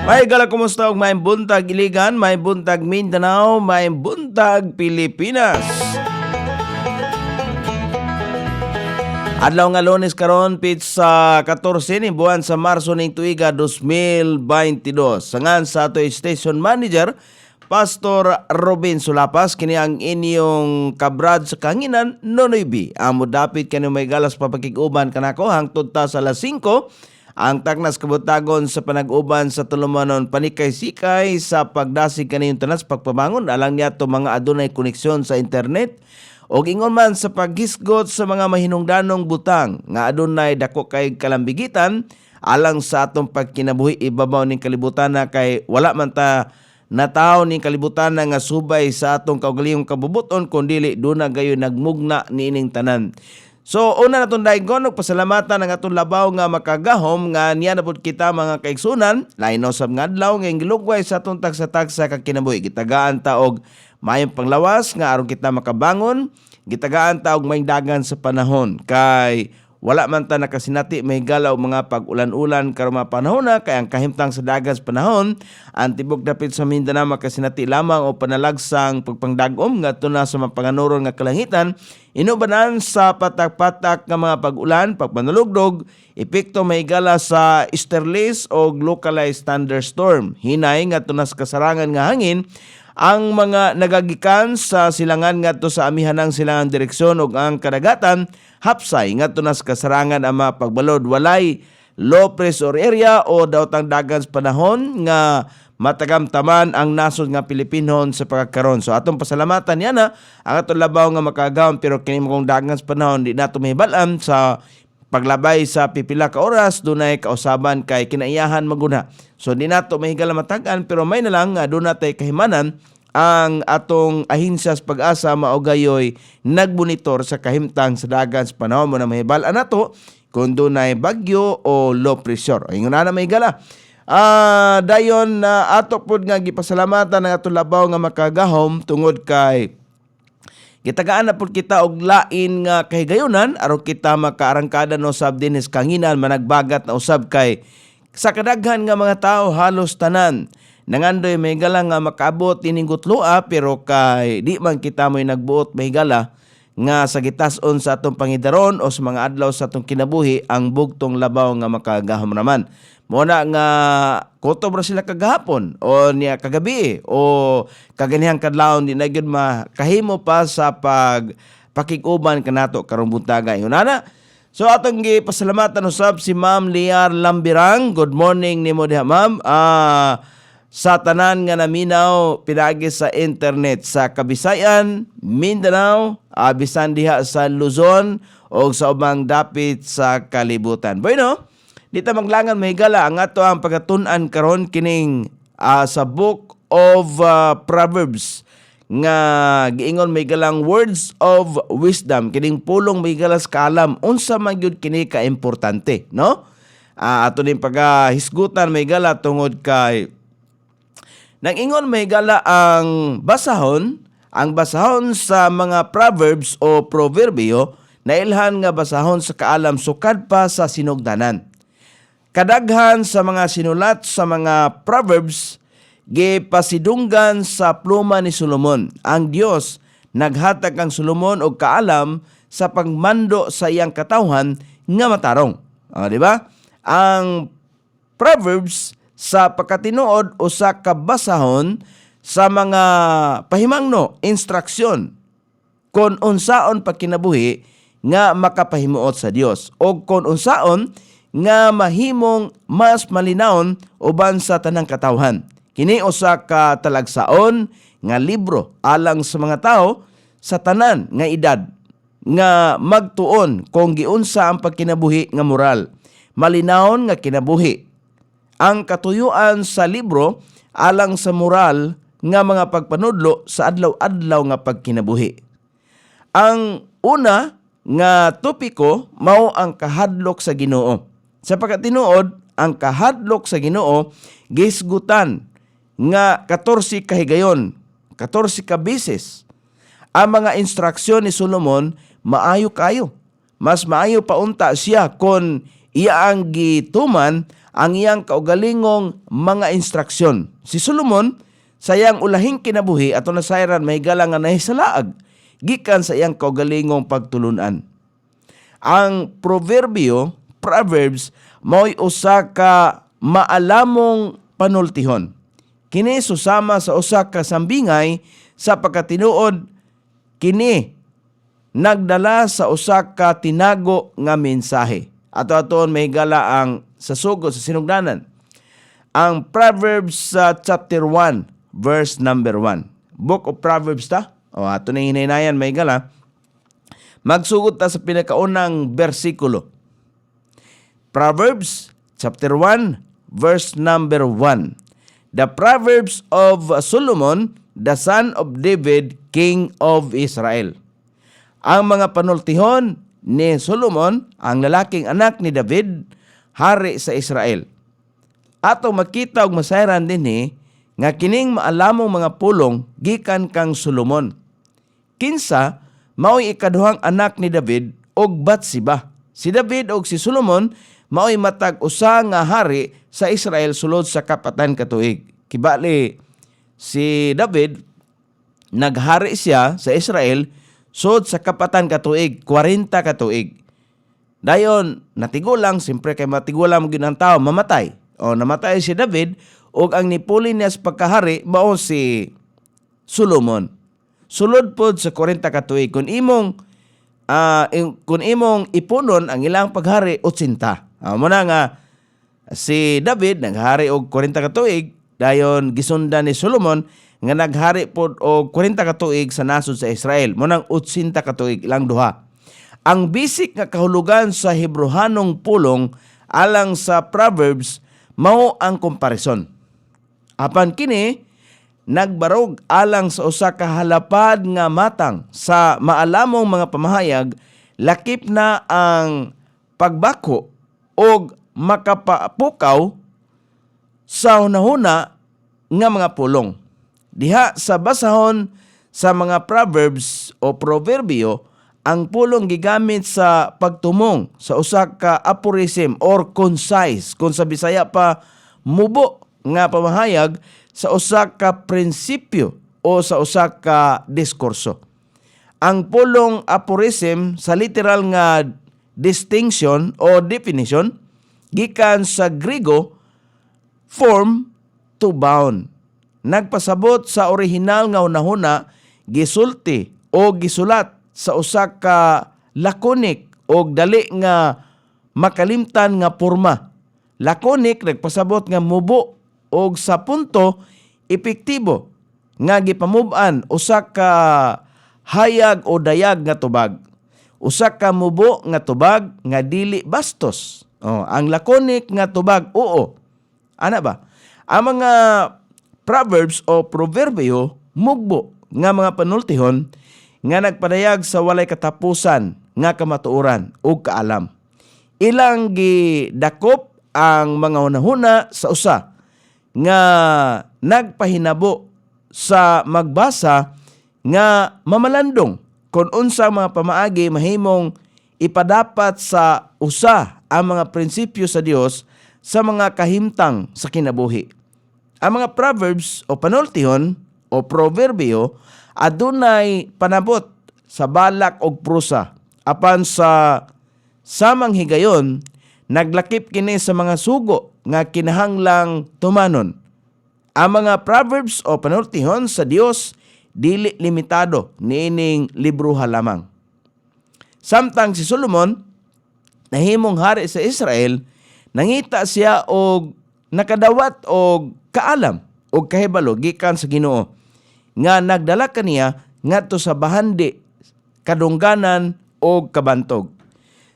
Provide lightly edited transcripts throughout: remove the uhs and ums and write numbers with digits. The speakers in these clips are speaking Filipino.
May gala kumusta og may buntag Iligan, may buntag Mindanao, may buntag Pilipinas. Adlaw nga Lunes karon sa 14 ni buwan sa Marso ning tuiga 2022. Sangan sa ato station manager Pastor Robin Sulapas, kini ang inyong kabrad sa kanginan Nonoy B. Amo dapit kani may galas papakig-uban kanako hangtod ta sa alas 5. Ang taknas kabutagon sa panag-uban sa tulumanon panikay-sikay sa pagdasig kaniyong tanas pagpabangon alang niya to mga adunay koneksyon sa internet o ingon man sa paghisgot sa mga mahinungdanong butang nga adunay dako kay kalambigitan alang sa atong pagkinabuhi ibabaw ning kalibutan na kay wala man ta nataw ning kalibutan na nga subay sa atong kaugalingong kabubuton kundi duna gayon nagmugna niining tanan. So una natong daygon og pasalamatan ang atong labaw nga makagahom nga niya na pud kita mga kaigsunan lain usab nga adlaw nga gilugway sa atong tagsa-tagsa kag kinabuhi gitagaan ta og mayong panglawas nga aron kita makabangon, gitagaan ta og may dagan sa panahon kay wala man ta nakasinati may galaw mga pag-ulan-ulan karon mga panahon na kay ang kahimtang sa dagan sa panahon ang tibok dapit sa Mindanao makasinati lamang o panalagsang pagpangdagom nga tuna sa mapanganuron nga kalangitan inubanan sa patak-patak nga mga pag-ulan, pagpanalugdog, epekto may gala sa easterlies o localized thunderstorm. Hinay nga tunas kasarangan nga hangin ang mga nagagikan sa silangan ngadto sa amihanang silangang direksyon ug ang kadagatan hapsay ngadto nas kasarangan ang mga pagbalod walay low pressure area o dawtang dagan sa panahon nga matagamtaman ang nasod nga Pilipinon sa pagkakaron. So atong pasalamatan yana ang atong labaw nga makagawon pero kini mong dagan sa panahon di nato mahibalan sa paglabay sa pipila ka oras dunay kausaban kay kinaiyahan maguna. So di nato mahigala matagan pero may na lang doon natay kahimanan ang atong ahinsya sa pag-asa maugayoy nagbunitor sa kahimtang sa dagan sa panahon mo na mahibalan nato kung dunay bagyo o low pressure. Ingon na mahigala. Dayon ato pod nga gipasalamatan ang atong labaw nga makagahom tungod kay gitagaan na pud kita og lain nga kahigayunan aron kita makaarangkada no sab dinhi kanginan managbagat na usab kay sa kadaghan nga mga tao halos tanan nangandoy may gala nga makaabot ining gutlua pero kay di man kita mo'y nagbuot may gala nga sa gitas-on sa atong pangidaron o sa mga adlaw sa atong kinabuhi ang bugtong labaw nga makagahom naman. Muna nga kutob ra sila kagahapon o niya kagabi o kaganihang kadlawon di na gyud makahimo pa sa pakig-uban kanato karong buntaga. Yunana. So atong gipasalamatan usab si Ma'am Liar Lambirang. Good morning nimo diha ma'am. Sa tanan nga naminaw pinagi sa internet sa Kabisayan, Mindanao, bisan diha sa Luzon o sa ubang dapit sa kalibutan. Bueno, dito maglangan mahigala ang ato ang pagkatun-an karon kining sa Book of Proverbs nga giingon may galang words of wisdom kining pulong may galas kaalam unsa man gyud kini ka importante, no? Ato ning pagahisgutan may gala tungod kay nang ingon may gala ang basahon sa mga proverbs o proverbio nailhan nga basahon sa kaalam sukad pa sa sinugdanan. Kadaghan sa mga sinulat sa mga proverbs gipasidunggan sa pluma ni Solomon. Ang Dios naghatag ang Solomon og kaalam sa pagmando sa iyang katawhan nga matarong. Di ba? Ang proverbs sa pagkatinuod o sa kabasahon sa mga pahimangno, instruksyon kung unsaon pagkinabuhi nga makapahimuot sa Dios o kung unsaon nga mahimong mas malinawon uban sa tanang katawhan. Kini usa ka talagsaon nga libro alang sa mga tao sa tanan nga edad nga magtuon kung giunsa ang pagkinabuhi nga moral, malinawon nga kinabuhi. Ang katuyuan sa libro alang sa moral nga mga pagpanudlo sa adlaw-adlaw nga pagkinabuhi. Ang una nga topiko mao ang kahadlok sa Ginoo. Sa pagkatinuod, ang kahadlok sa Ginoo gisgutan nga 14 kahigayon, 14 ka beses. Ang mga instruksyon ni Solomon maayo kayo. Mas maayo pa unta siya kung Iya ang gituman ang iyang kaugalingong mga instruksyon. Si Solomon sayang ulahing kinabuhi ato nasayran mahigala nga nahisalaag gikan sa iyang kaugalingong pagtulunan. Ang Proverbs mao'y usa ka maalamong panultihon. Kini susama sa usa ka sambingay sa pagkatinuod, kini nagdala sa usa ka tinago nga mensahe. Ato-aton mahigala ang sa sugo sa sinugdanan. Ang Proverbs chapter 1 verse number 1. Book of Proverbs ta. O ato na hinaynayan mahigala. Magsugod ta sa pinakaunang bersikulo. Proverbs chapter 1 verse number 1. The Proverbs of Solomon, the son of David, king of Israel. Ang mga panultihon ni Solomon, ang lalaking anak ni David, hari sa Israel. Ato makita og masayran dinhi nga kining maalamong mga pulong gikan kang Solomon. Kinsa mao'y ikaduhang anak ni David og Bathsheba. Si David og si Solomon mao'y matag usa nga hari sa Israel sulod sa kapatan ka tuig. Kibali si David naghari siya sa Israel sud sa kapatan ka tuig, 40 ka tuig. Dayon natigulang, siyempre kay matigulang mo gyud ang tao, mamatay. O namatay si David ug ang nipuli niya sa pagkahari mao si Solomon. Sulod pod sa 40 ka tuig kun imong ipunon ang ilang paghari 80. Mo na nga si David naghari og 40 ka tuig, dayon gisundan ni Solomon nga naghari pod og 40 ka tuig sa nasod sa Israel. Mo nang 80 ka tuig ilang duha. Ang basic nga kahulugan sa Hebrehanong pulong alang sa Proverbs mao ang comparison. Apan kini nagbarog alang sa usa ka halapad nga matang sa maalamong mga pamahayag, lakip na ang pagbako og makapapukaw sa hunahuna nga mga pulong. Diha sa basahon sa mga Proverbs o proverbio, ang pulong gigamit sa pagtumong sa usa ka aphorism or concise, kung sa Bisaya pa mubo nga pamahayag sa usa ka prinsipyo o sa usa ka diskurso. Ang pulong aphorism sa literal nga distinction o definition gikan sa Griego form to bound. Nagpasabot sa orihinal nga unahuna, gisulti o gisulat sa usa ka laconic o dali nga makalimtan nga porma. Laconic nagpasabot nga mubo o sa punto epektibo nga gipamub-an usa ka hayag o dayag nga tubag. Usa ka mubo nga tubag nga dili bastos. Ang laconic nga tubag, oo. Ana ba? Ang mga Proverbs o proverbio mugbo nga mga panultihon nga nagpadayag sa walay katapusan nga kamatuoran ug kaalam. Ilang gidakop ang mga hunahuna sa usa nga nagpahinabo sa magbasa nga mamalandong kung unsa mga pamaagi mahimong ipadapat sa usa ang mga prinsipyo sa Dios sa mga kahimtang sa kinabuhi. Ang mga Proverbs o panultihon o proverbio adunay panabot sa balak og prusa. Apan sa samang higayon, naglakip kini sa mga sugo nga kinahanglang tumanon. Ang mga Proverbs o panultihon sa Dios dili limitado niining libruha lamang. Samtang si Solomon nahimong hari sa Israel, nangita siya og nakadawat og kaalam og kahibalo gikan sa Ginoo nga nagdala kaniya ngadto sa bahandi, kadungganan og kabantog.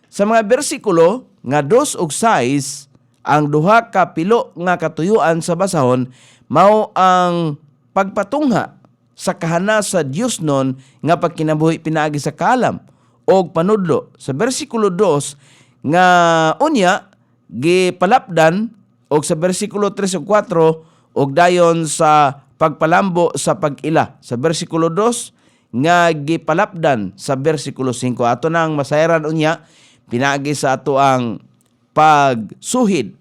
Sa mga bersikulo nga 2 ug 6, ang duha ka pilo nga katuyuan sa basahon mao ang pagpatungha sa kahana sa Dios non nga pagkinabuhi pinaagi sa kaalam og panudlo. Sa bersikulo 2 nga unya gipalapdan og sa bersikulo 3 ug 4 og dayon sa pagpalambo sa pag-ila. Sa bersikulo 2 nga gipalapdan sa bersikulo 5. Ato nang masayran unya pinaagi sa ato ang pagsuhid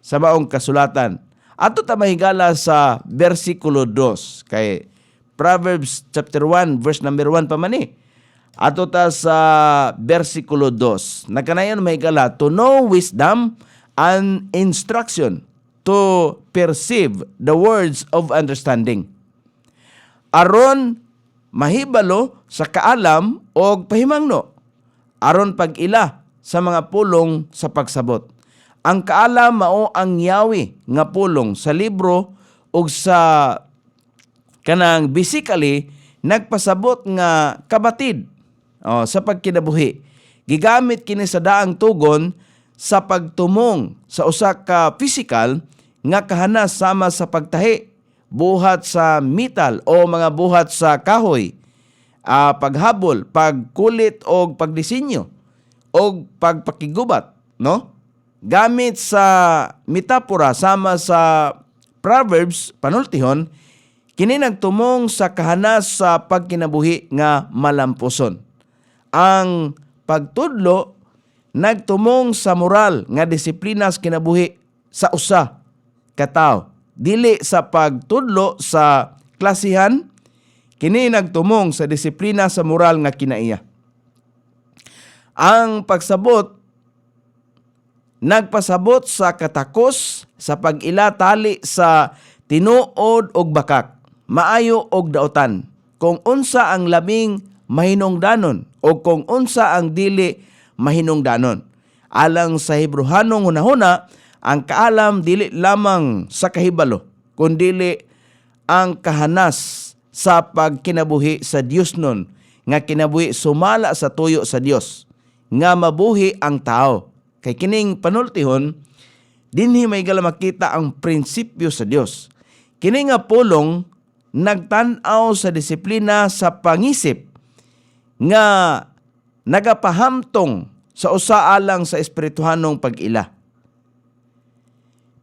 sa maong kasulatan. Ato ta mahigala sa versikulo 2 kay Proverbs chapter 1 verse number 1 pa man ni. Ato ta sa versikulo 2. Nagkanayon mahigala, to know wisdom and instruction, to perceive the words of understanding. Aron mahibalo sa kaalam o pahimangno, aron pag-ila sa mga pulong sa pagsabot. Ang kaalam mao ang yawi nga pulong sa libro ug sa kanang basically nagpasabot nga kabatid sa pagkinabuhi. Gigamit kini sa daang tugon sa pagtumong sa usa ka physical nga kahanas sama sa pagtahi, buhat sa metal o mga buhat sa kahoy, paghabol, pagkulit o pagdisenyo o pagpakigubat, no? Gamit sa metapora sama sa Proverbs panultihon, kini nagtumong sa kahanas sa pagkinabuhi nga malampuson. Ang pagtudlo nagtumong sa moral nga disiplinas kinabuhi sa usa ka tawo. Dili sa pagtudlo sa klasihan, kini nagtumong sa disiplina sa moral nga kinaiya. Ang pagsabot nagpasabot sa katakos sa pag-ila tali sa tinuod og bakak, maayo og daotan, kung unsa ang labing mahinungdanon o kung unsa ang dili mahinungdanon. Alang sa Hebrehanong hunahuna, ang kaalam dili lamang sa kahibalo, kundili ang kahanas sa pagkinabuhi sa Dios nun, nga kinabuhi sumala sa tuyo sa Dios, nga mabuhi ang tao. Kay kining panultihon, dinhi may gala makita ang prinsipyo sa Dios. Kini nga pulong nagtan-aw sa disiplina sa pangisip nga nagapahamtong sa usa alang sa espirituhanong pag-ila.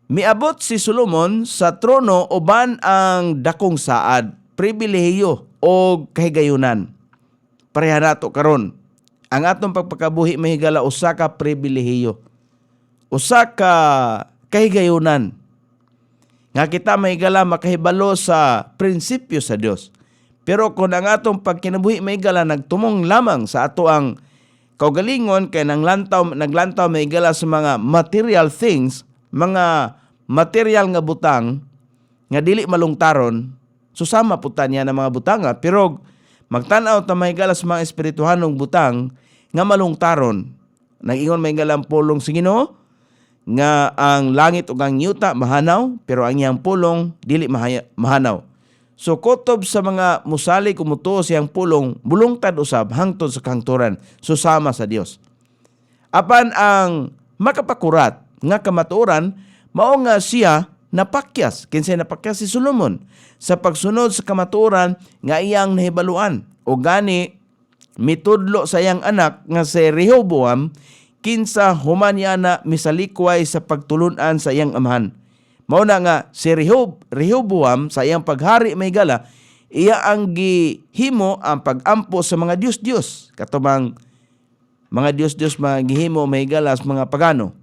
Miabot si Solomon sa trono uban ang dakong saad, pribilehiyo o kahigayunan. Pareha nato karon. Ang atong pagpakabuhi mahigala usa ka pribilehiyo, usa ka kahigayunan nga kita mahigala makahibalo sa prinsipyo sa Dios. Pero kung ang atong pagkinabuhi mahigala nagtumong lamang sa ato ang kaugalingon kay naglantaw mahigala sa mga material things, mga material nga butang nga dili malungtaron, susama putan niya ng mga butanga. Pero magtanaw ta mahigala sa mga espirituhanong butang nga malungtaron. Nag-ingon mahigala ang pulong sa Ginoo nga ang langit ug ang yuta mahanaw, pero ang iyang pulong dili mahanaw. So kutob sa mga musali kumutuo siyang pulong, bulungtad usab hangtod sa kahangturan, susama sa Dios. Apan ang makapakurat nga kamatuoran mao nga siya napakyas, kinsay napakyas si Solomon sa pagsunod sa kamatuoran nga iyang nahibaluan. O gani mitudlo sa iyang anak nga si Rehoboam kinsa human niya na misalikway sa pagtulunan sa iyang amahan. Mao na nga si Rehoboam sa iyang paghari mahigala, iya ang gihimo ang pag-ampo sa mga Diyos-Diyos. Katubang mga Diyos-Diyos magihimo mahigala sa mga pagano.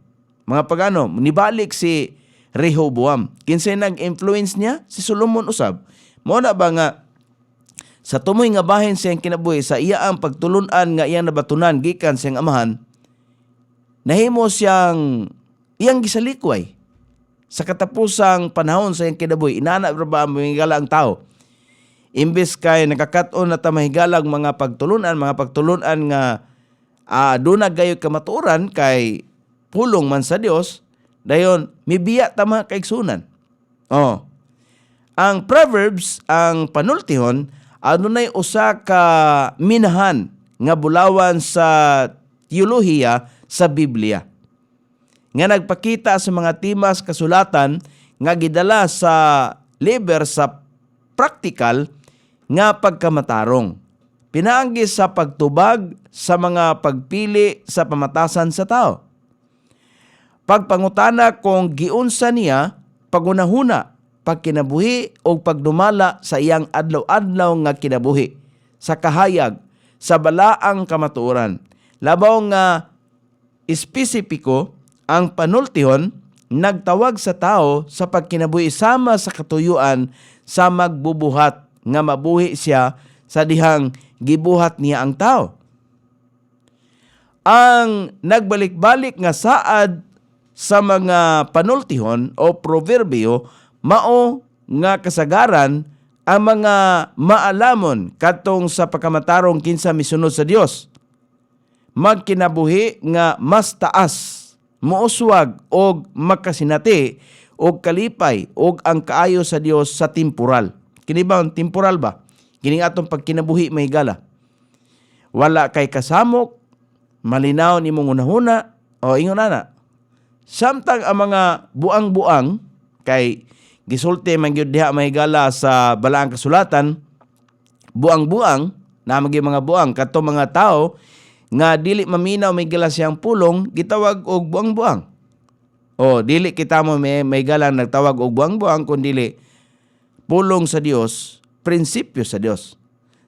Mga pagano, nibalik si Rehoboam. Kinsay nag-influence niya? Si Solomon usab. Mao na ba nga sa tumoy nga bahin siyang kinabuhi, sa iya ang pagtulunan nga iyang nabatunan gikan siyang amahan, nahimo siyang iyang gisalikway. Sa katapusang panahon sa iyang kinabuhi, inana ba mahigala ang tao? Imbes kay nakakat-on na ta mahigalang mga pagtulunan nga dunag gayo kamatuoran kay pulong man sa Dios, dayon mibiya ta mga kaigsunan. Ang Proverbs, ang panultihon, adunay usa ka minahan nga bulawan sa teolohiya sa Biblia, nga nagpakita sa mga timas kasulatan nga gidala sa liber sa praktikal nga pagkamatarong, pinaagi sa pagtubag sa mga pagpili sa pamatasan sa tao. Pagpangutana kung giunsa niya pagunahuna, pagkinabuhi o pagdumala sa iyang adlaw-adlaw nga kinabuhi, sa kahayag, sa balaang kamatuoran. Labaw nga espesipiko ang panultihon nagtawag sa tao sa pagkinabuhi sama sa katuyuan sa magbubuhat nga mabuhi siya sa dihang gibuhat niya ang tao. Ang nagbalik-balik nga saad sa mga panultihon o proverbio mao nga kasagaran ang mga maalamon katong sa pagkamatarong kinsa misunod sa Dios. Magkinabuhi nga mas taas, muuswag og makasinati og kalipay og ang kaayo sa Dios sa temporal. Kini ba temporal ba? Kini atong pagkinabuhi may gala. Wala kay kasamok, malinaw nimong unahuna o ingon ana. Samtang ang mga buang-buang kay gisulti man gyud diha may gala sa balaang kasulatan, buang-buang na mga buang kadto mga tao nga dili maminaw may gala siyang pulong gitawag og buang-buang. O dili kita mo may gala nagtawag og buang-buang kundi pulong sa Dios, prinsipyo sa Dios.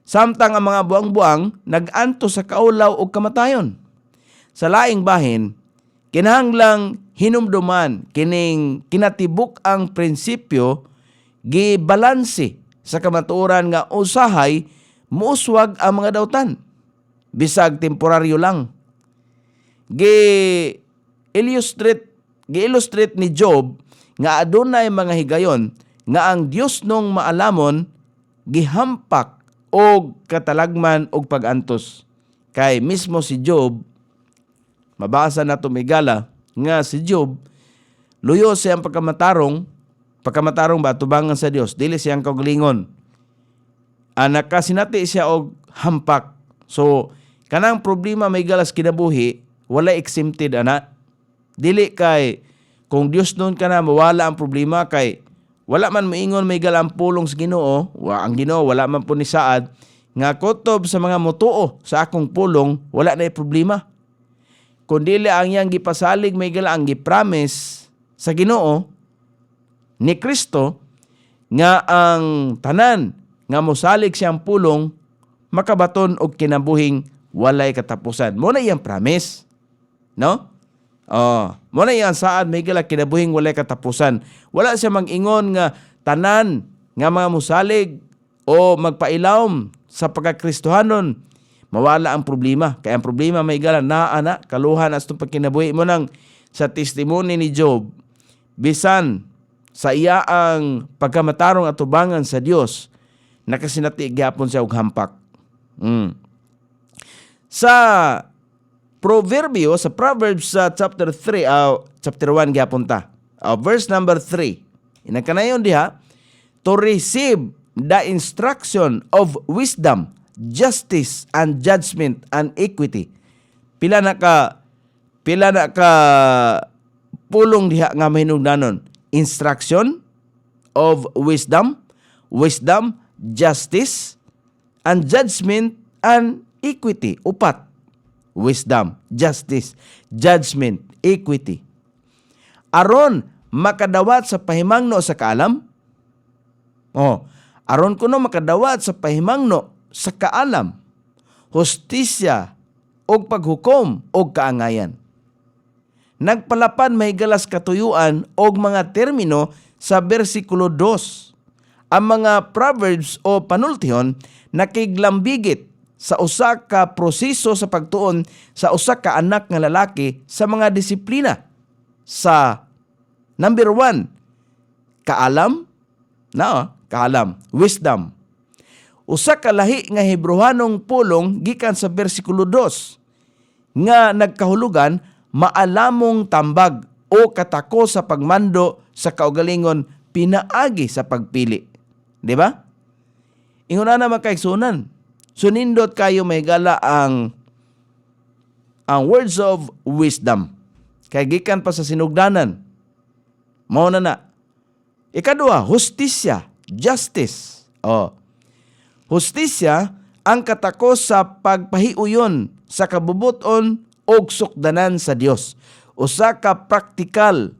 Samtang ang mga buang-buang nag-anto sa kaulaw o kamatayon. Sa laing bahin, kinahanglang hinumduman kining kinatibuk ang prinsipyo gibalanse sa kamatuoran nga usahay muuswag ang mga dautan. Bisag temporaryo lang. Gi-illustrate ni Job nga adunay mga higayon nga ang Dios nung maalamon gihampak og katalagman og pagantos. Kay mismo si Job, mabasa na tumigala nga si Job, luyo siyang pagkamatarong ba tubangan sa Dios, dili siyang kaugalingon. Nakasinati siya og hampak. So kanang problema may galas kinabuhi, wala exempted ana. Dili kay kung Dios nun ka na mawala ang problema kay wala man moingon may galang pulong sa Ginoo, ang Ginoo wala man po ni saad nga kutob sa mga mutuo sa akong pulong, wala na problema. Kundi ang yang gipasalig may gala ang gipromise sa Ginoo ni Kristo nga ang tanan nga mosalig siyang pulong makabaton og kinabuhing walay katapusan. Mo na iyang promise, no? Mo na iyang saad may gala kinabuhing walay katapusan. Wala siya mag-ingon nga tanan nga mga mosalig o magpailawom sa pagkakristohanon mawala ang problema. Kaya ang problema may gala na kaluhan as itong pagkinabuhi mo nang sa testimony ni Job, bisan sa iya ang pagkamatarong at tubangan sa Dios, nakasinati gyapon siya og hampak. Sa Proverbio, sa Proverbs chapter 3, chapter 1 gyapon ta. Verse number 3. Inakanayon diha, to receive the instruction of wisdom, justice and judgment and equity. Pila na ka pulong diha nga mahinungdanon. Instruction of wisdom, justice and judgment and equity. Upat. Wisdom, justice, judgment, equity. Aron makadawat sa pahimangno sa kaalam. Aron kuno makadawat sa pahimangno sa kaalam, hustisya og paghukom og kaangayan. Nagpalapan mahigalas katuyuan og mga termino sa bersikulo 2. Ang mga proverbs o panultihon nakiglambigit sa usa ka proseso sa pagtuon sa usa ka anak nga lalaki sa mga disiplina. Sa number 1, kaalam, wisdom. Usa ka lahi nga Hebrewanong pulong gikan sa bersikulo 2 nga nagkahulugan maalamong tambag o katako sa pagmando sa kaugalingon pinaagi sa pagpili. Di ba? Ingon na naman kaigsunan. Sunindot kayo may gala ang words of wisdom. Kay gikan pa sa sinugdanan. Mao na. Ikadua, hustisya, justice. Hustisya ang katako sa pagpahiuyon sa kabubuton og sukdanan sa Dios. Usa ka praktikal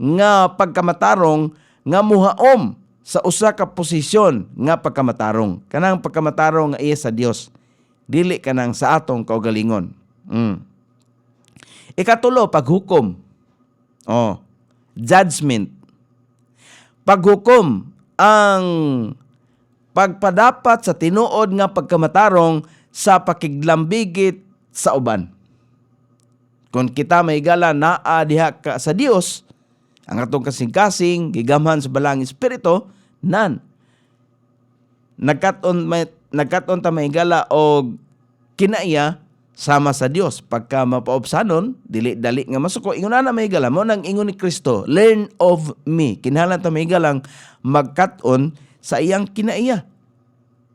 nga pagkamatarong nga muhaom sa usa ka posisyon nga pagkamatarong. Kanang pagkamatarong nga iya sa Dios, dili kanang sa atong kaugalingon. Ikatulo, paghukom. Oh, judgment. Paghukom ang pagpadapat sa tinuod nga pagkamatarong sa pakiglambigit sa uban. Kung kita may gala naa diha ka sa Dios, ang atong kasing-kasing gigamhan sa balang espiritu, nagkaton ta may gala og kinaiya sama sa Dios. Pagka mapaobsanon, dili-dali nga masuko, ingon na may gala mo nang ingon ni Kristo, learn of me. Kinahanglan ta may galang magkaton sa iyang kinaiya.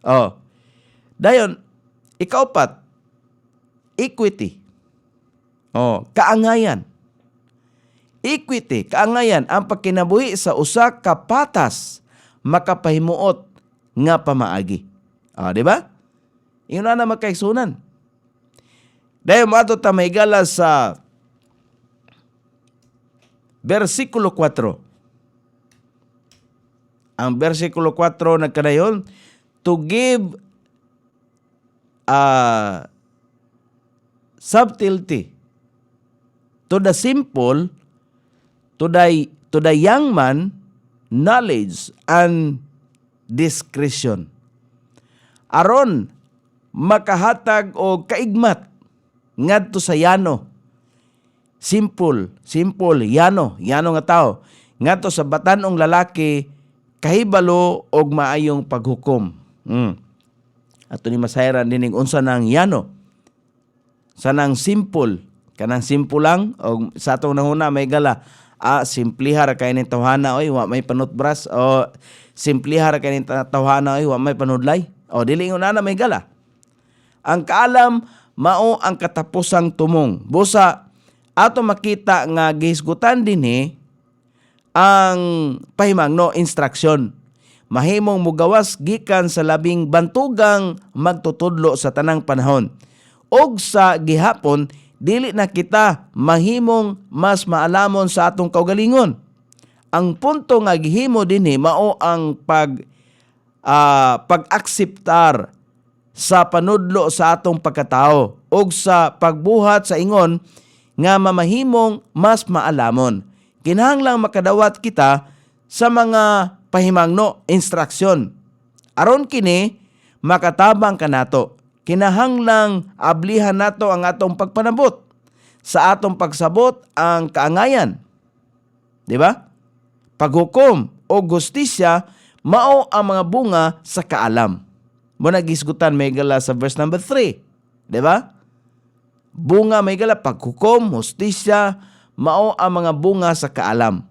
Oh. Dayon, ikaupat, equity. Oh, kaangayan. Equity, kaangayan ang pagkinabuhi sa usa ka patas makapahimuot nga pamaagi. Di ba? Ingon na magkaigsunan. Dahil mato ta may gala sa versikulo 4. Ang versikulo 4 nagkadayon, to give subtlety to the simple, to the young man, knowledge and discretion. Aron makahatag o kaigmat ngadto sa yano. Simple, yano nga tao. Ngadto sa batanong lalaki, kahibalo og maayong paghukom. Ato ni masayran dining unsa nang yano. Sanang simple, kanang simple lang og sa atong nahuna may gala, simplihar kay ning tawhana oy wa may panutbras, o simplihar kay ning tawhana oy wa may panudlay. O dili na may gala. Ang kaalam mao ang katapusang tumong. Busa ato makita nga gihisgutan dinhi ang pahimangno instruction. Mahimong mugawas gikan sa labing bantugang magtutudlo sa tanang panahon. Og sa gihapon, dili na kita mahimong mas maalamon sa atong kaugalingon. Ang punto nga gihimo dinhi mao ang pag-akseptar sa panudlo sa atong pagkatao og sa pagbuhat sa ingon nga mamahimong mas maalamon. Kinahanglang makadawat kita sa mga pahimangno, instruksyon. Aron kini makatabang kanato. Kinahanglang ablihan nato ang atong pagpanabot. Sa atong pagsabot ang kaangayan. Di ba? Paghukom o gustisya mao ang mga bunga sa kaalam. Muna gisgutan may gala sa verse number 3. Di ba? Bunga may gala, paghukom, hustisya, mao ang mga bunga sa kaalam.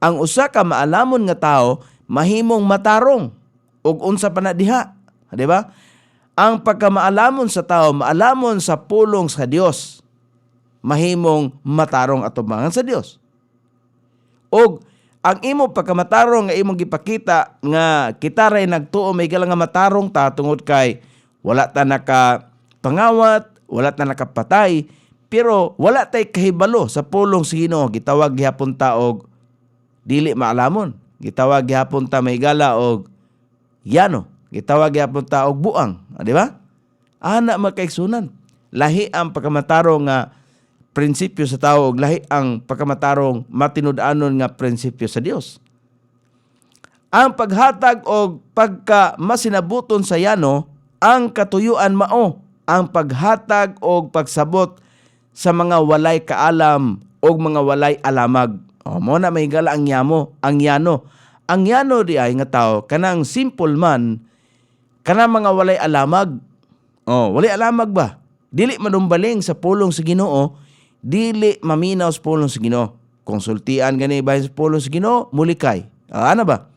Ang usa ka maalamon nga tao mahimong matarong ug unsa pa na diha, di ba? Ang pagkamaalamon sa tao, maalamon sa pulong sa Dios, mahimong matarong atubangan sa Dios. Og ang imo pagkamatarong nga imong gipakita nga kita ray nagtuo may gala nga matarong ta tungod kay wala ta naka pangawat, wala ta nakapatay, pero wala tay kahibalo sa pulong sa Ginoo. Gitawag gihapon ta og dili maalamon. Gitawag gihapon ta may gala og yano. Gitawag gihapon ta og buang, di ba? Ana makaigsunan. Lahi ang pagkamatarong nga prinsipyo sa tao ug lahi ang pagkamatarong matinud-anon nga prinsipyo sa Dios. Ang paghatag og pagka masinabuton sa yano, ang katuyuan mao ang paghatag og pagsabot sa mga walay kaalam og mga walay alamag. Mo na may gala ang yamo, ang yano. Ang yano di ay nga tao kanang simple man, kanang mga walay alamag. Walay alamag ba? Dili manumbaling sa pulong sa Ginoo, dili maminaw sa pulong sa Ginoo. Konsultian gani bahin sa pulong sa Ginoo, mulikay. Ano ba?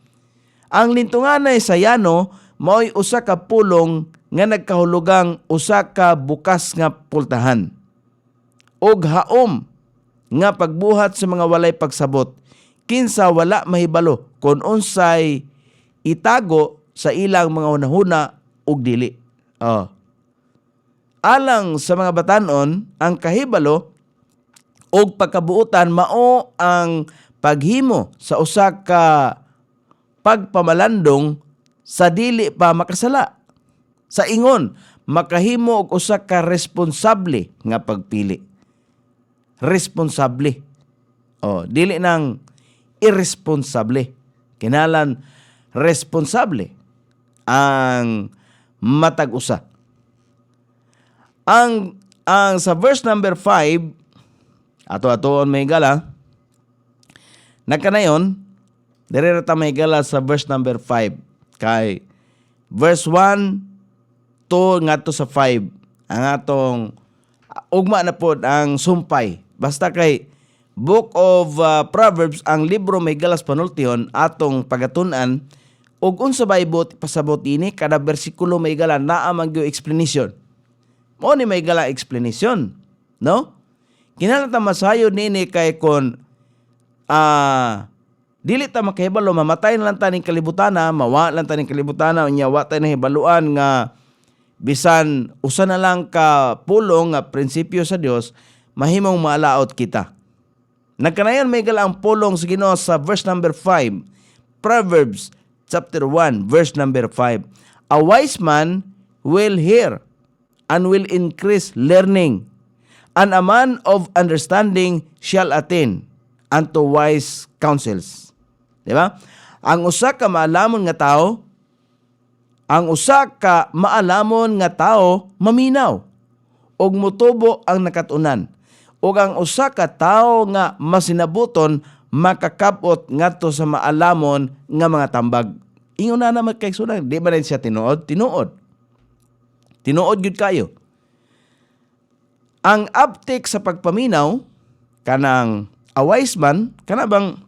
Ang lintunganay sa yano mao'y usa ka pulong nga nagkahulugang usa ka bukas nga pultahan. Og haom nga pagbuhat sa mga walay pagsabot, kinsa wala mahibalo kung unsay itago sa ilang mga hunahuna ug dili. Alang sa mga batanon, ang kahibalo og pagkabuutan mao ang paghimo sa usa ka pagpamalandong sa dili pa makasala. Sa ingon, makahimo og usa ka responsable nga pagpili. Responsable. Dili nang irresponsable. Kinalan responsable ang matag usa. Ang sa verse number 5 ato-atoon may gala nagkanayon dire ta may gala sa verse number 5 kay verse 1 to ngadto sa 5 ang atong ugma na pod ang sumpay. Basta kay Book of Proverbs ang libro may galas panultihon atong pagatun-an ug unsa ba pasabot ini kada bersikulo may gala naa man gyud explanation. Mo ni may gala explanation, no? Kinahanglan ta masayod nini kay kon dili ta makahibalo mamatay na lang ta ning kalibutan, mawa lang ta ning kalibutan unya wa ta nahibaluan nga bisan usa na lang ka pulong nga prinsipyo sa Dios mahimong maalaot kita. Nagkanayon may gala ang pulong sa Ginoo sa verse number 5. Proverbs chapter 1 verse number 5. A wise man will hear and will increase learning, and a man of understanding shall attain unto wise counsels. Di ba? Ang usa ka maalamon nga tao maminaw ug mutubo ang nakatunan. Ug ang usa ka tawo nga masinabuton makakapot ngadto sa maalamon nga mga tambag. Ingon na magkaigsunan, di ba rin siya tinuod gud kayo. Ang uptake sa pagpaminaw kanang a wise man kana bang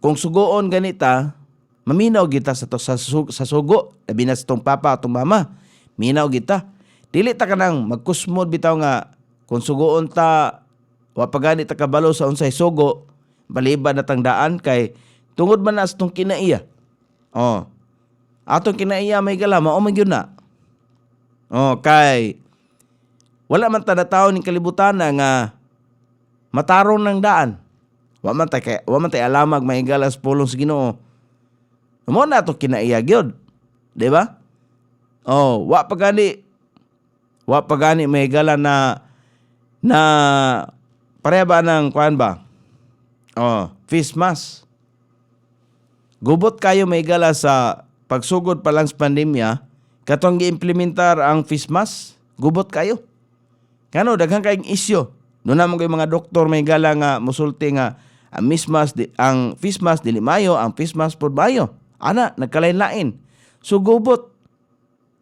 kung sugoon ganita maminaw kita sa sugo labi na sa tong papa atong mama, minaw kita. Dili ta kanang magkusmod bitaw nga kung sugoon ta wa pagani ta kabalo sa unsay sugo baliban na tangdaan kay tungod man na sa tong kinaiya. Atong kinaiya may gala mao man gyud na. Kay wala man ta natawo ning kalibutan nga matarong ng daan. Wa man tay alamag maigalas pulong sa Ginoo. Mo na to kinaiya gyud, di ba? Wa pagani may gala na pareha ba ng kuan ba? Feast mass. Gubot kayo may gala sa pagsugod pa lang sa pandemya, katong gi-implementar ang feast mass, gubot kayo. Kano daghang kayong isyu. Doon naman kayo mga doktor may gala nga musulti nga ang feast mass dili mayo, ang feast mass pod mayo. Ana, nagkalain-lain. So gubot.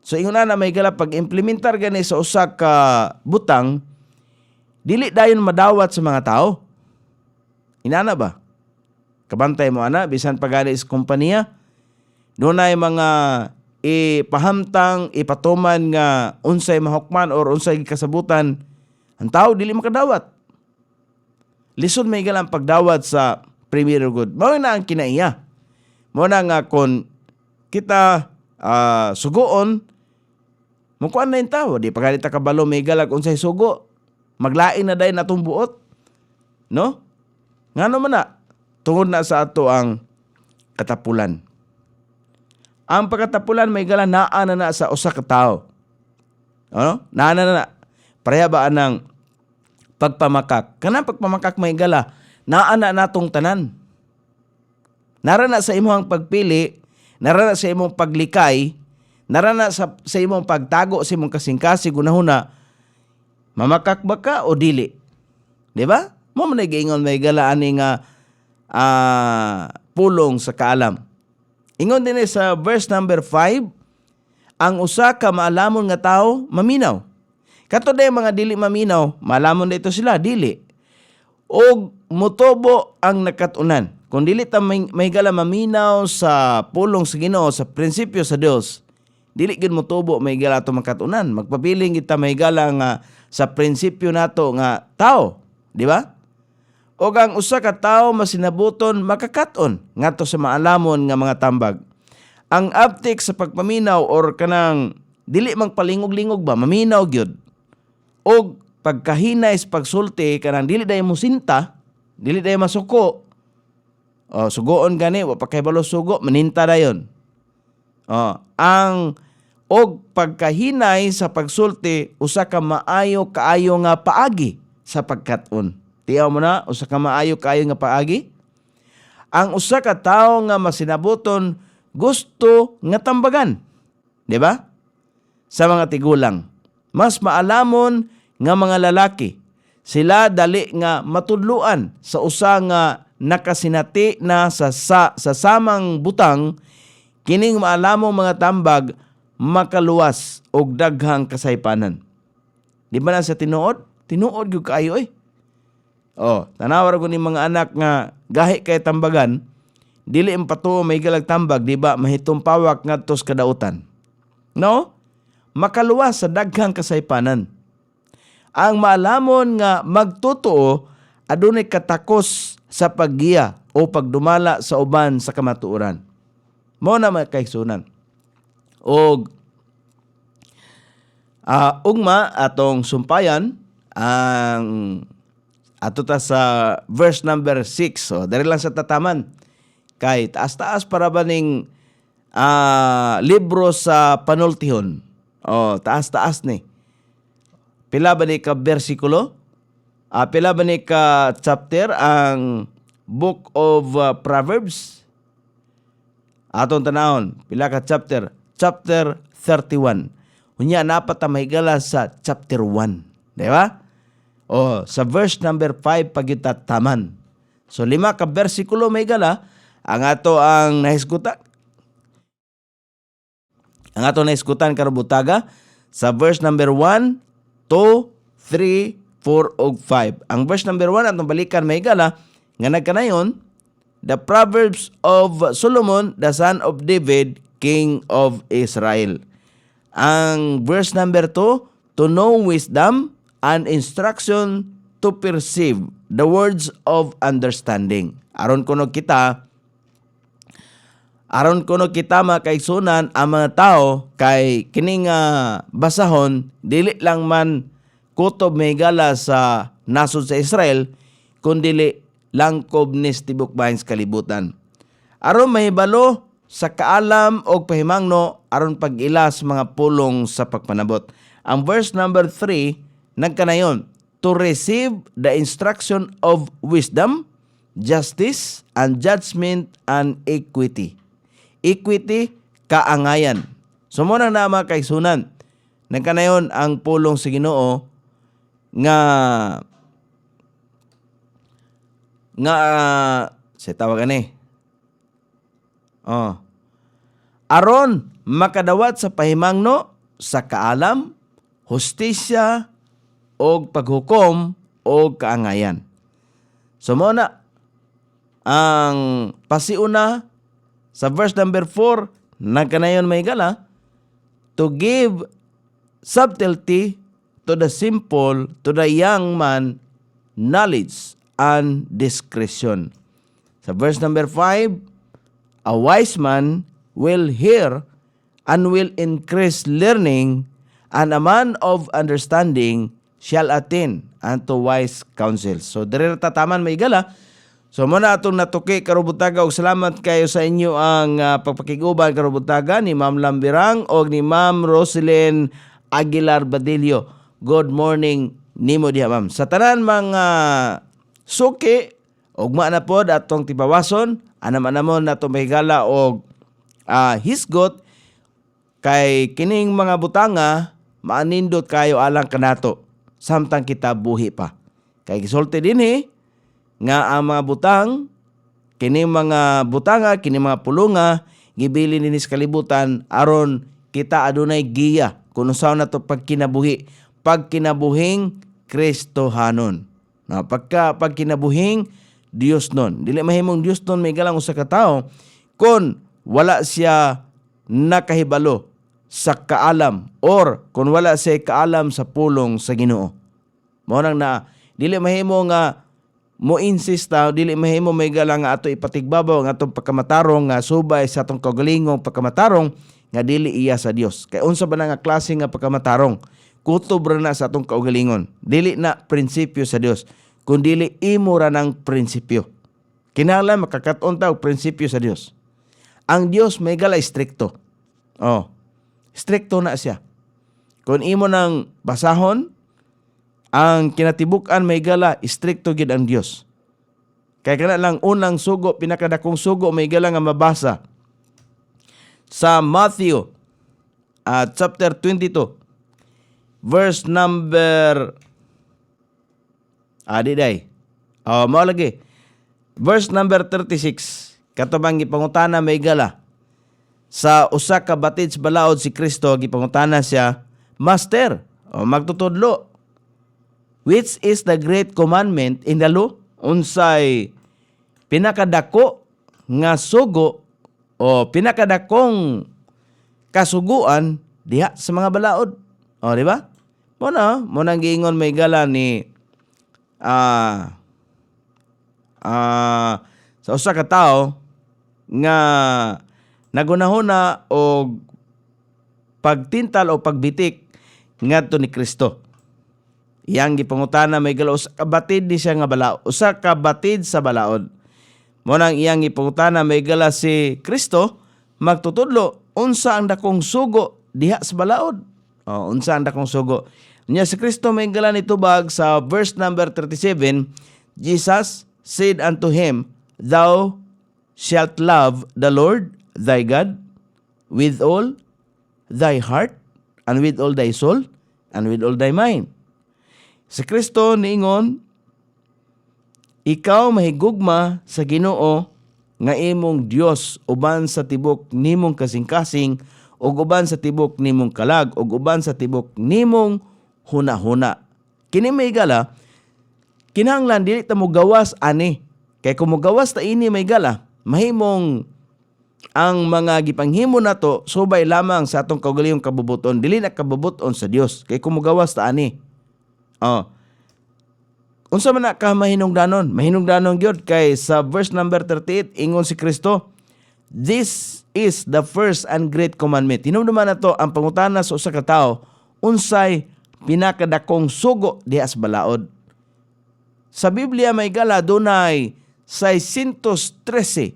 So ingon na may gala pag-implementar gani sa usa ka butang, dili dayon madawat sa mga tao. Inana ba? Kabantay mo ana bisan pagani sa kompanya, doon ay mga ipahamtang, ipatuman nga unsay mahukman or unsay kasabutan, ang tao dili makadawat. Lisod may galang pagdawat sa premier good. Mao na ang kinaiya. Mao na nga kon kita sugoon, mukuan na yung tao. Di pagkalita kabalo may galag unsay sugo. Maglain na dayon atong buot. No? Ngano man na? Tungod na sa ato ang katapulan. Ang pagkatapulan may gala naa na sa usa ka tawo. Naa na. Pareha ba anang pagpamakak? Kanang pagpamakak may gala, naa na natong tanan. Narana sa imong pagpili, narana sa imong paglikay, narana sa imong pagtago sa imong kasing-kasing gunahuna, mamakak ba ka o dili? Di ba? Mo man nag-iingon may gala ani nga pulong sa kaalam. Ingon din sa verse number 5, ang usa ka maalamon nga tawo maminaw. Kato day mga dili maminaw, maalamon dito sila dili. Og mutubo ang nakatunan. Kung dili ta may gala maminaw sa pulong sa Ginoo sa prinsipyo sa Dios, dili gid mutubo may gala to makatunan. Magpapiling kita may gala nga sa prinsipyo nato nga tao, di ba? O ang usa ka tawo masinabuton makakaton ngadto sa maalamon nga mga tambag. Ang uptake sa pagpaminaw or kanang dili mang palingog-lingog ba maminaw gyud. O pagkahinay sa pagsulti kanang dili dayon musinta, dili dayon masuko. Sugoon gani wa pa kay balo sugo maninta dayon. Ang og pagkahinay sa pagsulti usa ka kaayo nga paagi sa pagkat-on. Tiyaw mo na, usa ka maayo kayo nga paagi. Ang usa ka tawo nga masinabuton gusto nga tambagan. Di ba? Sa mga tigulang. Mas maalamon nga mga lalaki. Sila dali nga matudluan sa usa nga nakasinati na sa samang butang, kining maalamong mga tambag makaluwas og daghang kasaypanan. Di ba na sa tinuod? Tinuod gyud kaayo eh. Tanawar ko ni mga anak nga gahi kay tambagan, dili impatuo may galag tambag, di ba? Mahitong pawak ngadto sa kadautan. No? Makaluwas sa daghang kasaypanan. Ang maalamon nga magtotoo adunay katakos sa paggiya o pagdumala sa uban sa kamatuoran. Mao na mga kaigsunan. Og ugma atong sumpayan ang ato ta sa verse number 6. So, dari lang sa tataman. Kay taas-taas para ba ning libro sa panultihon. Taas-taas ni. Pila ba ni ka bersikulo? Pila ba ni ka chapter ang Book of Proverbs? Atong tanahon, pila ka chapter? Chapter 31. Unya napat ta mahigala sa chapter 1. Di ba? Sa verse number 5 pagitataman. So 5 ka bersikulo may gala ang ato ang nahisgutan. Ang ato nahisgutan karubutaga sa verse number 1, 2, 3, 4 ug 5. Ang verse number 1 atong balikan may gala nga nagkanayon, the Proverbs of Solomon, the son of David, king of Israel. Ang verse number 2, to know wisdom and instruction to perceive the words of understanding. Aron kuno kita mga kaigsunan ang mga tao kay kining basahon dili lang man kutob may gala sa nasod sa Israel kundi langkob ni tibok bahin sa kalibutan. Aron mahibalo sa kaalam o pahimangno aron pag-ilas mga pulong sa pagpanabot. Ang verse number 3 nagkanayon, to receive the instruction of wisdom, justice, and judgment, and equity. Equity, kaangayan. So muna na mga kaigsunan, nagkanayon ang pulong sa Ginoo nga sa tawagan aron makadawat sa pahimangno sa kaalam, hustisya, og paghukom og kaangayan. So muna ang pasiuna sa verse number 4 nagkanayon may gala, to give subtlety to the simple, to the young man knowledge and discretion. Sa verse number 5, a wise man will hear and will increase learning, and a man of understanding shall attain unto wise counsel. So, diri tataman may gala. So, muna atong natuki karubutaga og salamat kayo sa inyo ang pagpakiguban karubutaga ni Ma'am Lambirang o ni Ma'am Roselyn Aguilar Badillo. Good morning nimo diha, ma'am. Sa tanan mga suki og maana pod atong tibawason, anam-anamon natong mahigala og hisgot kay kining mga butanga maanindot kayo alang kanato samtang kita buhi pa. Kay gisulti dinhi nga ang mga butang, kining mga butanga, kining mga pulunga gibili dinhi sa kalibutan aron kita adunay giya kung saan nato pagkinabuhing Kristohanon. Pagkinabuhing Dios nun. Dili mahimong Dios nun may galang usa ka tawo kung wala siya nakahibalo sa kaalam or kung wala siya kaalam sa pulong sa Ginoo. Mao nang na dili mahimo nga mo insista, dili mahimo may galang nga ato ipatigbabaw nga atong pagkamatarong nga subay sa atong kaugalingong pagkamatarong nga dili iya sa Dios. Kay unsa ba na nga klase nga pagkamatarong? Kutob ra na sa atong kaugalingon. Dili na prinsipyo sa Dios, kundi dili imo ra ng prinsipyo. Kinahanglan makakaton ta og prinsipyo sa Dios. Ang Dios may gala strikto. Strikto na siya. Kung imo nang basahon ang kinatibuk-an mahigala stricto gid ang Dios. Kay kana lang unang sugo, pinakadakong sugo mahigala nga mabasa sa Matthew chapter 22 verse number mao lagi verse number 36. Katubang gipangutana mahigala sa usa ka batid sa balaod si Kristo, gipangutana siya, Master, magtutudlo, which is the great commandment in the law? Unsay pinakadako nga sugo o pinakadakong kasuguan diha sa mga balaod? O, di ba? Mo nang giingon mahigala ni sa usa ka tawo nga nagunahuna og pagtintal o pagbitik ngadto ni Kristo. Iyang gipangutana mahigala usa ka batid di siya nga balaod, usa ka batid sa balaod. Mo nang iyang gipangutana mahigala si Kristo magtutudlo unsa ang dakong sugo diha sa balaod. Unsa ang dakong sugo? Nya si Kristo mahigala nitubag sa verse number 37, Jesus said unto him, Thou shalt love the Lord thy God with all thy heart, and with all thy soul, and with all thy mind. Si Kristo niingon, ikaw mahigugma sa Ginoo nga imong Dios uban sa tibok nimong kasing-kasing, ug uban sa tibok nimong kalag, ug uban sa tibok nimong huna-huna. Kini mahigala, kinahanglan dili ta mo gawas ani. Kay kung mo gawas ta ini mahigala, mahimong ang mga gipanghimo nato subay lamang sa atong kaugalingong kabubuton, dili na kabubuton sa Dios. Kay kung mo gawas ta ani. Unsa man na ka mahinungdanon? Mahinungdanon gyud kay sa verse number 38 ingon si Kristo, this is the first and great commandment. Hinumduman na to ang pangutana sa usa ka tawo, unsay pinakadakong sugo diha sa balaod. Sa Biblia may gala dunay 613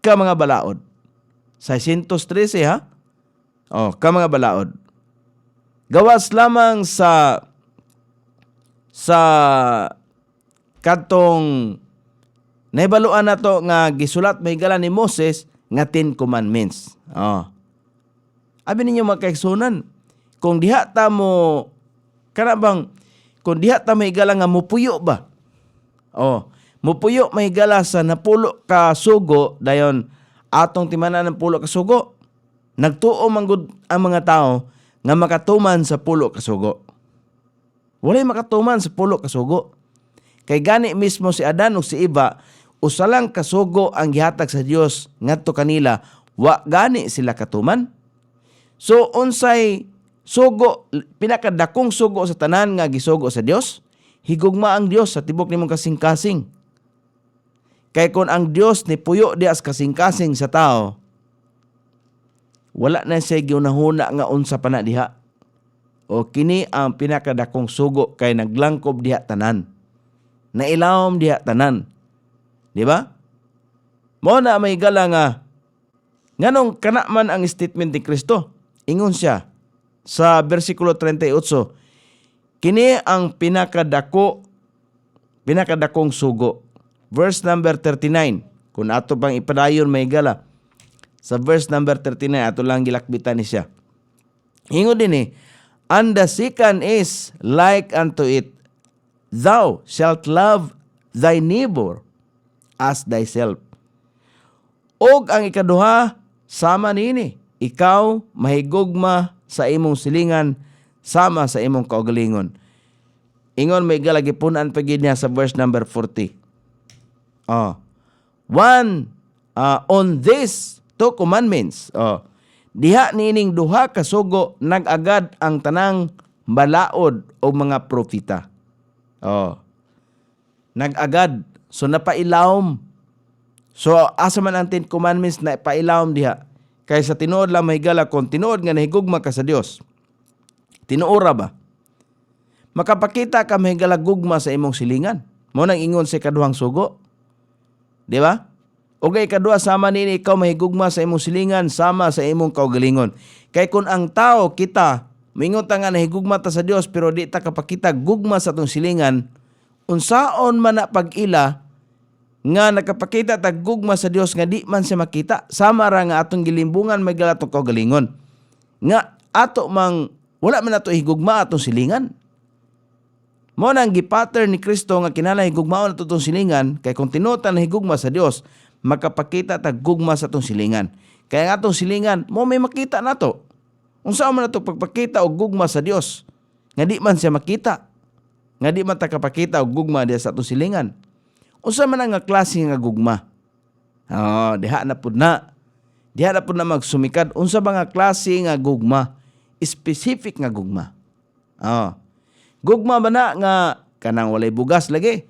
ka mga balaod. 613 ha? Ka mga balaod. Gawas lamang sa katong nahibaluan nato nga gisulat may gala ni Moses nga 10 commandments. Abi ninyo magkaigsunan, kung diha ta mo kung diha ta mahigala nga mupuyo ba? Mupuyo mahigala sa napulo ka sugo, dayon atong timanan ng pulo ka sugo. Nagtuo manggod ang mga tao nga makatuman sa pulo ka sugo. Walay makatuman sa pulo ka sugo. Kay gani mismo si Adan ug si Eva, usa lang ka sugo ang gihatag sa Dios ngadto kanila, wa gani sila katuman. So unsay sugo, pinakadakong sugo sa tanan nga gisugo sa Dios? Higugma ang Dios sa tibok nimong kasing-kasing. Kay kung ang Dios ni puyo dias kasing-kasing sa tao, wala na siya giunahuna nga unsa pa na diha. O kini ang pinakadakong sugo kay naglangkob diha tanan. Nailawom diha tanan. Di ba? Mao na may gala nga nganong kana man ang statement ni Kristo. Ingon siya sa bersikulo 38, kini ang pinakadakong sugo. Verse number 39. Kung ato pang ipadayon may gala. Sa verse number 39, ato lang gilakbitan ni siya. Ingon din and the second is like unto it, thou shalt love thy neighbor as thyself. Og ang ikaduha, sama nini, ikaw mahigugma sa imong silingan, sama sa imong kaugalingon. Ingon may galagipunan pagid niya sa verse number 40. On these two commandments, diha nining duha ka sugo nag-agad ang tanang balaod o mga propeta. Nag-agad. So napailawom. So asa man ang 10 commandments na pailawom diha. Kaya sa tinuod lang mahigala kung tinuod nga nahigugma ka sa Dios. Tinuora ba? Makapakita ka mahigala gugma sa imong silingan. Mo nang ingon sa ikaduhang sugo. Di ba? O kay ikaduha, sama nini ikaw mahigugma sa imong silingan, sama sa imong kaugalingon. Kay kung ang tao kita Mingon ta nga nahigugma ta sa Dios pero di ta kapakita gugma sa atong silingan, unsaon man na pag-ila nga nakapakita ta gugma sa Dios nga di man siya makita, sama ra nga atong gilimbungan may galatong kaugalingon. Nga ato mang wala man nato higugma atong silingan. Mo nang gi-pattern ni Kristo nga kinahanglan higugmaon nato atong silingan, kay kung tinuod na higugma sa Dios, makapakita ta gugma sa atong silingan. Kaya nga atong silingan mo may makita nato. Unsa man nato pagpakita og gugma sa Dios nga di man siya makita, nga di man ta kapakita og gugma diha sa atong silingan. Unsa man nga klase nga gugma? Diha na pud na. Diha na pud na magsumikad unsa ba nga klase nga gugma? Specific nga gugma. Gugma ba na nga kanang walay bugas lagi?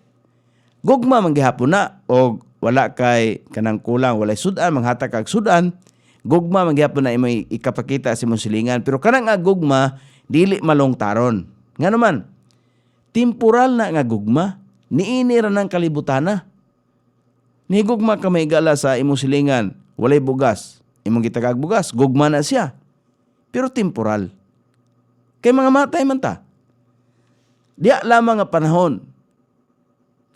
Gugma man gihapon na og wala kay kanang kulang, walay sudan, manghatag kag sudan. Gugma man gyapon na imong ikapakita sa imong silingan, pero kanang nga gugma dili malongtaron. Nga naman, temporal na nga gugma, niini ra ng kalibutana. Ni gugma ka may gala sa imong silingan, walay bugas, imong gitagag bugas, gugma na siya. Pero temporal. Kay mga matay man ta. Diya lamang nga panahon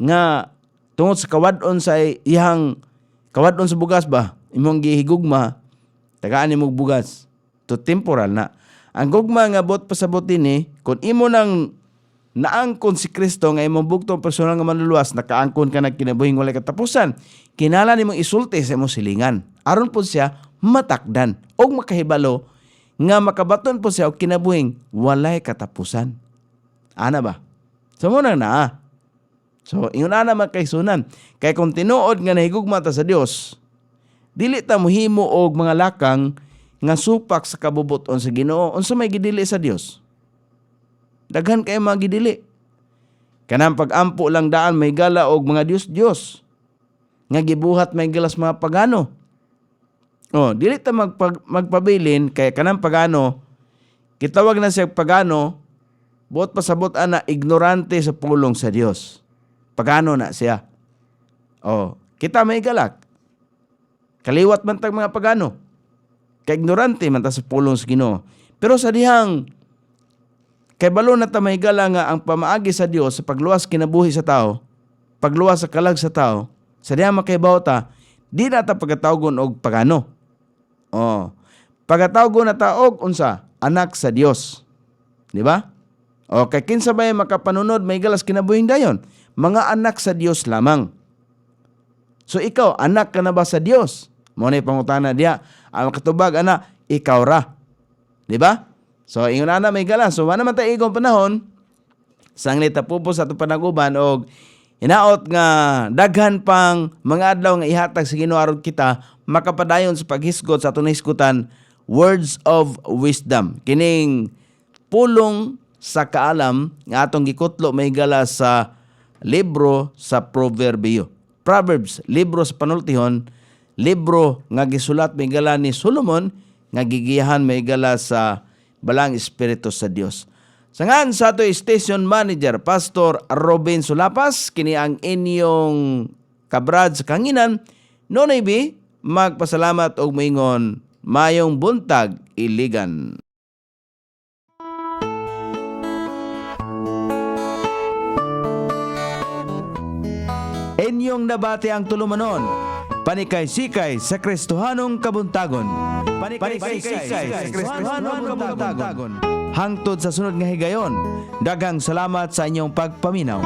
nga tungod sa kawadon sa ihang kawadon sa bugas ba, imong gihigugma, tagaan ni mong bugas. To temporal na. Ang gugma nga bot pasabot din kung imo nang naangkon si Kristo nga imong bugtong personal nga manluluwas, nakaangkon ka na kinabuhing walay katapusan, kinahanglan nimong isulti sa imong silingan. Aron po siya matakdan o makahibalo nga makabaton po siya og kinabuhing walay katapusan. Ana ba? So muna na. So ingon na naman kay sunan. Kay kung tinuod nga nahigugma ta sa Dios, dili ta mohimo og mga lakang nga supak sa kabubuton sa Ginoo. Unsa may gidili sa Dios? Daghan kay mga gidili. Kanang pag-ampo lang daan may gala og mga Dios nga gibuhat may galas mga pagano. Dili ta magpabilin kay kanang pagano, kitawag na siya pagano, buot pasabot ana ignorante sa pulong sa Dios. Pagano na siya. Kita may galak. Kaliwat man tag mga pagano. Kay ignorante man ta sa pulong sa Ginoo. Pero sa dihang kay balo na ta may gala nga ang pamaagi sa Dios sa pagluwas kinabuhi sa tao, pagluwas sa kalag sa tao, sa dihang makaibaw ta, di na ta pagkatawgon og pagano. Pagkatawgon na ta og unsa? Anak sa Dios. Di ba? Kay kinsa ba makapanunod may galas kinabuhing dayon? Mga anak sa Dios lamang. So ikaw, anak ka na ba sa Dios? Mo na pangutana diya. Ang katubag ana, ikaw ra. Di ba? So ingon ana may galas. So wala man tayo igong panahon, sanglit tapupos ato panaguban og hinaot nga daghan pang mga adlaw nga ihatag sa Ginoo aron kita makapadayon sa paghisgot sa atong nahisgutan, words of wisdom. Kining pulong sa kaalam nga atong gikutlo may gala sa libro sa Proverbs, libro sa panultihon, libro nga gisulat may gala ni Solomon, nga gigiyahan may gala sa balang espiritu sa Dios. Sangan sa ato station manager, Pastor Robin Sulapas, kini ang inyong kabrad sa kanginan, Nonay B, magpasalamat og moingon, mayong buntag iligan. Inyong nabati ang tulumanon, panikay-sikay sa Kristohanong kabuntagon. Panikay-sikay sa Kristohanong kabuntagon. Hangtod sa sunod nga higayon, daghang salamat sa inyong pagpaminaw.